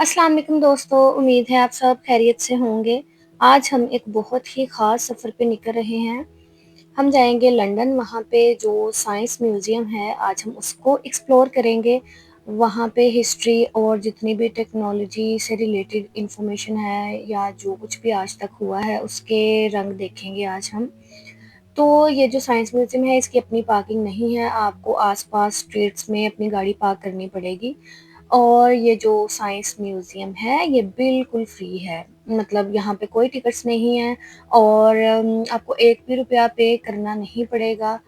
अस्सलाम वालेकुम दोस्तों, उम्मीद है आप सब खैरियत से होंगे। आज हम एक बहुत ही ख़ास सफ़र पे निकल रहे हैं। हम जाएँगे लंदन, वहाँ पे जो साइंस म्यूज़ियम है, आज हम उसको एक्सप्लोर करेंगे। वहाँ पे हिस्ट्री और जितनी भी टेक्नोलॉजी से रिलेटेड इन्फॉर्मेशन है या जो कुछ भी आज तक हुआ है, उसके रंग देखेंगे आज हम। तो ये जो साइंस म्यूज़ियम है, इसकी अपनी पार्किंग नहीं है, आपको आस-पास स्ट्रीट्स में अपनी गाड़ी पार्क करनी पड़ेगी। और ये जो साइंस म्यूज़ियम है, ये बिल्कुल फ्री है। मतलब यहाँ पे कोई टिकट्स नहीं है और आपको 1 भी रुपया पे करना नहीं पड़ेगा,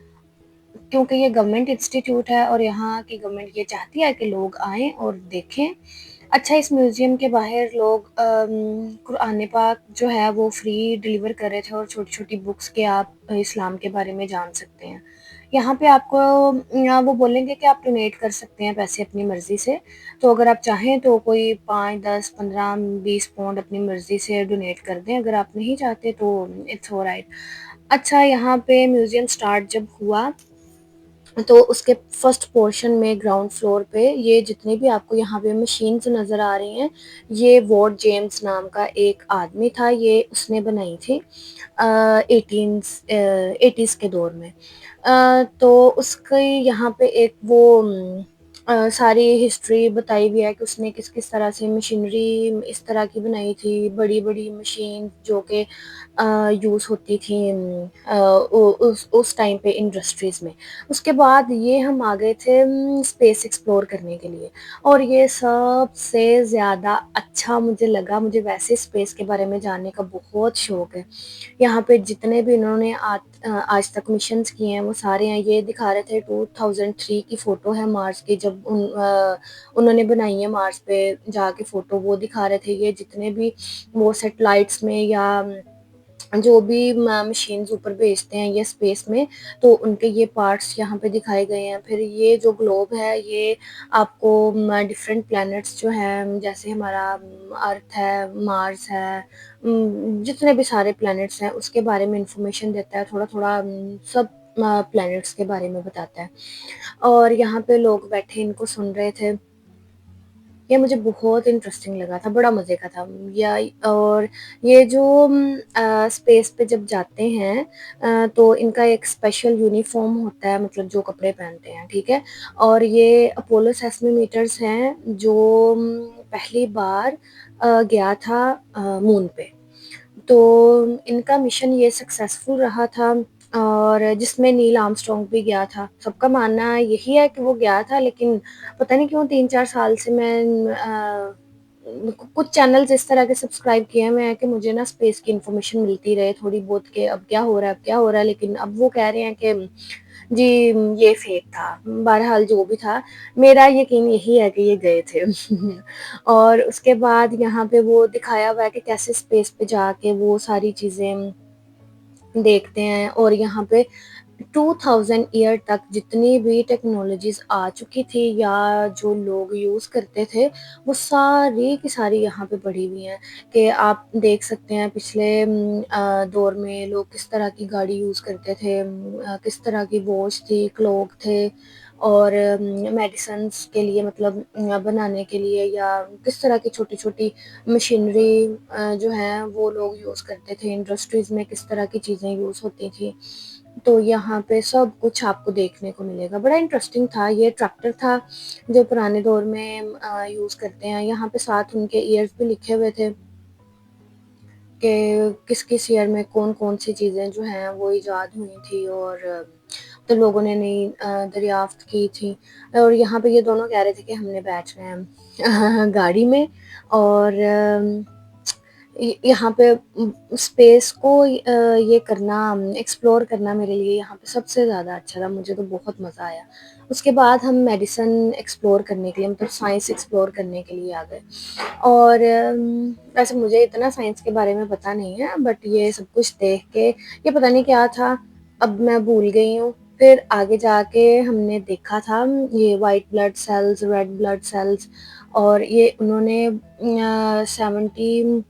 क्योंकि ये गवर्नमेंट इंस्टीट्यूट है और यहाँ की गवर्नमेंट ये चाहती है कि लोग आएँ और देखें। अच्छा, इस म्यूज़ियम के बाहर लोग कुरान पाक जो है वो फ्री डिलीवर कर रहे थे और छोटी-छोटी बुक्स के आप इस्लाम के बारे में जान सकते हैं। यहाँ पे आपको वो बोलेंगे कि आप डोनेट कर सकते हैं पैसे अपनी मर्ज़ी से। तो अगर आप चाहें तो कोई 5, 10, 15, 20 पाउंड अपनी मर्ज़ी से डोनेट कर दें, अगर आप नहीं चाहते तो इट्स ऑलराइट। अच्छा, यहाँ पे म्यूज़ियम स्टार्ट जब हुआ तो उसके फर्स्ट पोर्शन में ग्राउंड फ्लोर पे ये जितने भी आपको यहाँ पे मशीन्स नज़र आ रही हैं, ये वॉर्ड जेम्स नाम का एक आदमी था, ये उसने बनाई थी 80s के दौर में। तो उसकी यहाँ पे एक वो सारी हिस्ट्री बताई हुई है कि उसने किस-किस तरह से मशीनरी इस तरह की बनाई थी, बड़ी-बड़ी मशीन जो कि यूज़ होती थी उस टाइम पे इंडस्ट्रीज़ में। उसके बाद ये हम आ गए थे स्पेस एक्सप्लोर करने के लिए और ये सबसे ज़्यादा अच्छा मुझे लगा, मुझे वैसे स्पेस के बारे में जानने का बहुत शौक है। यहाँ पे जितने भी इन्होंने आज तक मिशंस किए हैं वो सारे हैं। ये दिखा रहे थे 2003 की फ़ोटो है मार्स की, जब उन्होंने बनाई है मार्स पे जाके फ़ोटो, वो दिखा रहे थे। ये जितने भी वो सैटेलाइट्स में या जो भी मशीन्स ऊपर भेजते हैं ये स्पेस में, तो उनके ये पार्ट्स यहाँ पे दिखाए गए हैं। फिर ये जो ग्लोब है ये आपको डिफरेंट प्लैनेट्स जो हैं, जैसे हमारा अर्थ है, मार्स है, जितने भी सारे प्लैनेट्स हैं उसके बारे में इंफॉर्मेशन देता है, थोड़ा-थोड़ा सब प्लैनेट्स के बारे में बताता है। और यहाँ पे लोग बैठे इनको सुन रहे थे। ये मुझे बहुत इंटरेस्टिंग लगा था, बड़ा मज़े का था। या और ये जो स्पेस पे जब जाते हैं तो इनका एक स्पेशल यूनिफ़ॉर्म होता है, मतलब जो कपड़े पहनते हैं, ठीक है? और ये अपोलो सेस्मीमीटर्स हैं जो पहली बार गया था मून पे। तो इनका मिशन ये सक्सेसफुल रहा था और जिसमें नील आर्मस्ट्रॉन्ग भी गया था। सबका मानना यही है कि वो गया था, लेकिन पता नहीं क्यों 3-4 साल से मैं कुछ चैनल्स इस तरह के सब्सक्राइब किए हुए हैं कि मुझे ना स्पेस की इन्फॉर्मेशन मिलती रहे थोड़ी बहुत कि अब क्या हो रहा है, अब क्या हो रहा है, लेकिन अब वो कह रहे हैं कि जी ये फेक था। बहरहाल जो भी था, मेरा यकीन यही है कि ये गए थे। और उसके बाद यहाँ पे वो दिखाया हुआ है कि कैसे स्पेस पे जाके वो सारी चीज़ें देखते हैं और यहाँ पे 2000 ईयर तक जितनी भी टेक्नोलॉजीज़ आ चुकी थी या जो लोग यूज़ करते थे, वो सारी की सारी यहाँ पे पड़ी हुई हैं कि आप देख सकते हैं पिछले दौर में लोग किस तरह की गाड़ी यूज़ करते थे, किस तरह की वॉच थी, क्लॉक थे और मेडिसिन्स के लिए, मतलब बनाने के लिए, या किस तरह की छोटी-छोटी मशीनरी जो हैं वो लोग यूज़ करते थे, इंडस्ट्रीज़ में किस तरह की चीज़ें यूज़ होती थी। तो यहाँ पे सब कुछ आपको देखने को मिलेगा। बड़ा इंटरेस्टिंग था, ये ट्रैक्टर था जो पुराने दौर में यूज़ करते हैं। यहाँ पे साथ उनके ईयर्स भी लिखे हुए थे कि किस-किस ईयर में कौन-कौन सी चीज़ें जो हैं वो इजाद हुई थी और तो लोगों ने नई दरियाफ़्त की थी। और यहाँ पे ये दोनों कह रहे थे कि हमने बैठना है गाड़ी में और यहाँ पे स्पेस को ये करना, एक्सप्लोर करना मेरे लिए यहाँ पे सबसे ज़्यादा अच्छा था, मुझे तो बहुत मज़ा आया। उसके बाद हम मेडिसिन एक्सप्लोर करने के लिए, मतलब साइंस एक्सप्लोर करने के लिए आ गए और वैसे मुझे इतना साइंस के बारे में पता नहीं है, बट ये सब कुछ देख के ये पता नहीं क्या था, अब मैं भूल गई हूँ। फिर आगे जाके हमने देखा था ये white blood cells, red blood cells और ये उन्होंने 70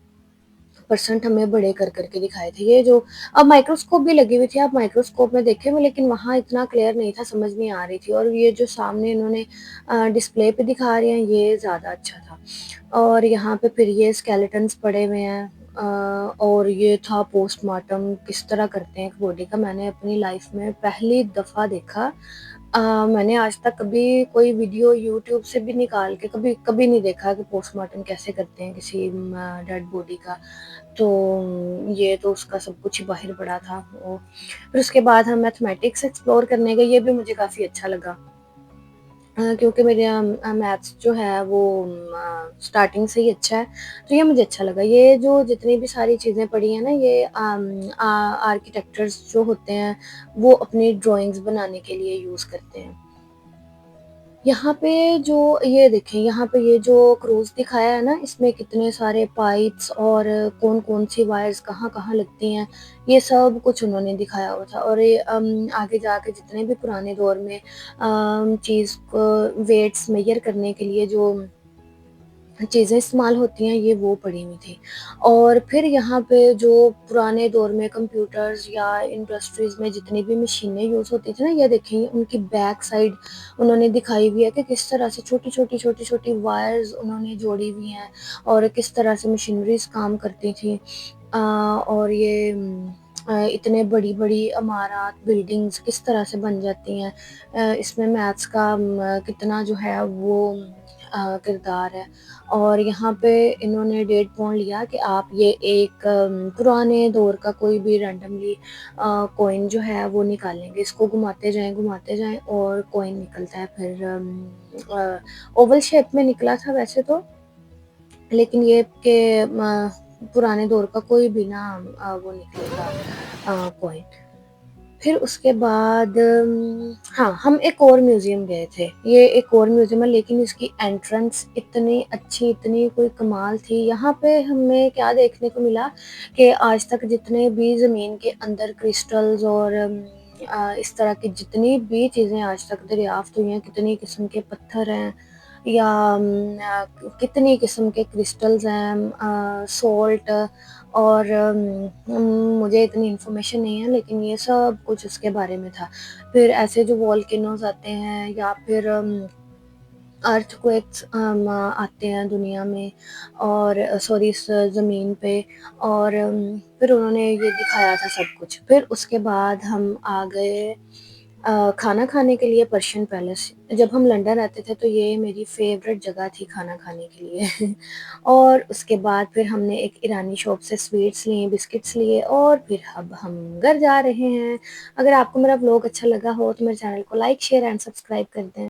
परसेंट हमें बड़े कर के दिखाए थे। ये जो अब माइक्रोस्कोप भी लगी हुई थी, आप माइक्रोस्कोप में देखे हुए, लेकिन वहाँ इतना क्लियर नहीं था, समझ नहीं आ रही थी। और ये जो सामने इन्होंने डिस्प्ले पे दिखा रहे हैं, ये ज़्यादा अच्छा था। और यहाँ पे फिर ये स्केलेटन्स पड़े हुए हैं। और ये था पोस्टमार्टम किस तरह करते हैं एक बॉडी का, मैंने अपनी लाइफ में पहली दफ़ा देखा। मैंने आज तक कभी कोई वीडियो यूट्यूब से भी निकाल के कभी कभी नहीं देखा कि पोस्टमार्टम कैसे करते हैं किसी डेड बॉडी का। तो ये तो उसका सब कुछ ही बाहर पड़ा था वो। फिर उसके बाद हम मैथमेटिक्स एक्सप्लोर करने गए, ये भी मुझे काफ़ी अच्छा लगा। क्योंकि मेरा मैथ्स जो है वो स्टार्टिंग से ही अच्छा है, तो ये मुझे अच्छा लगा। ये जो जितनी भी सारी चीज़ें पढ़ी हैं ना, ये आर्किटेक्चर्स जो होते हैं, वो अपनी ड्राइंग्स बनाने के लिए यूज़ करते हैं। यहाँ पे जो ये देखें, यहाँ पे ये जो क्रूज़ दिखाया है ना, इसमें कितने सारे पाइप्स और कौन-कौन सी वायर्स कहाँ-कहाँ लगती हैं, ये सब कुछ उन्होंने दिखाया हुआ था। और ये आगे जाके जितने भी पुराने दौर में चीज़ को वेट्स मेज़र करने के लिए जो चीज़ें इस्तेमाल होती हैं, ये वो पड़ी हुई थी। और फिर यहाँ पे जो पुराने दौर में कंप्यूटर्स या इंडस्ट्रीज़ में जितनी भी मशीनें यूज़ होती थी ना, ये देखिए उनकी बैक साइड उन्होंने दिखाई हुई है कि किस तरह से छोटी-छोटी वायर्स उन्होंने जोड़ी हुई हैं और किस तरह से मशीनरीज़ काम करती थी। और ये इतने बड़ी-बड़ी इमारत, बिल्डिंग्स किस तरह से बन जाती हैं। इसमें मैथ्स का कितना जो है वो किरदार है। और यहाँ पे इन्होंने डेट पॉइंट लिया कि आप ये एक पुराने दौर का कोई भी रैंडमली कॉइन जो है वो निकालेंगे, इसको घुमाते जाएँ और कॉइन निकलता है। फिर ओवल शेप में निकला था वैसे तो, लेकिन ये कि पुराने दौर का कोई भी ना वो निकलेगा कॉइन। फिर उसके बाद हाँ, हम एक और म्यूज़ियम गए थे। ये एक और म्यूज़ियम है, लेकिन इसकी एंट्रेंस इतनी अच्छी, इतनी कोई कमाल थी। यहाँ पे हमें क्या देखने को मिला कि आज तक जितने भी ज़मीन के अंदर क्रिस्टल्स और इस तरह की जितनी भी चीज़ें आज तक दरियाफ़्त हुई हैं, कितनी किस्म के पत्थर हैं या कितनी किस्म के क्रिस्टल्स हैं, सॉल्ट और मुझे इतनी इन्फॉर्मेशन नहीं है, लेकिन ये सब कुछ उसके बारे में था। फिर ऐसे जो वोल्केनोज़ आते हैं या फिर अर्थक्वेक्स आते हैं दुनिया में और सॉरी इस ज़मीन पे। और फिर उन्होंने ये दिखाया था सब कुछ। फिर उसके बाद हम आ गए खाना खाने के लिए पर्शियन पैलेस। जब हम लंदन रहते थे तो ये मेरी फ़ेवरेट जगह थी खाना खाने के लिए। और उसके बाद फिर हमने एक ईरानी शॉप से स्वीट्स लिए, बिस्किट्स लिए और फिर अब हम घर जा रहे हैं। अगर आपको मेरा व्लॉग अच्छा लगा हो तो मेरे चैनल को लाइक, शेयर एंड सब्सक्राइब कर दें।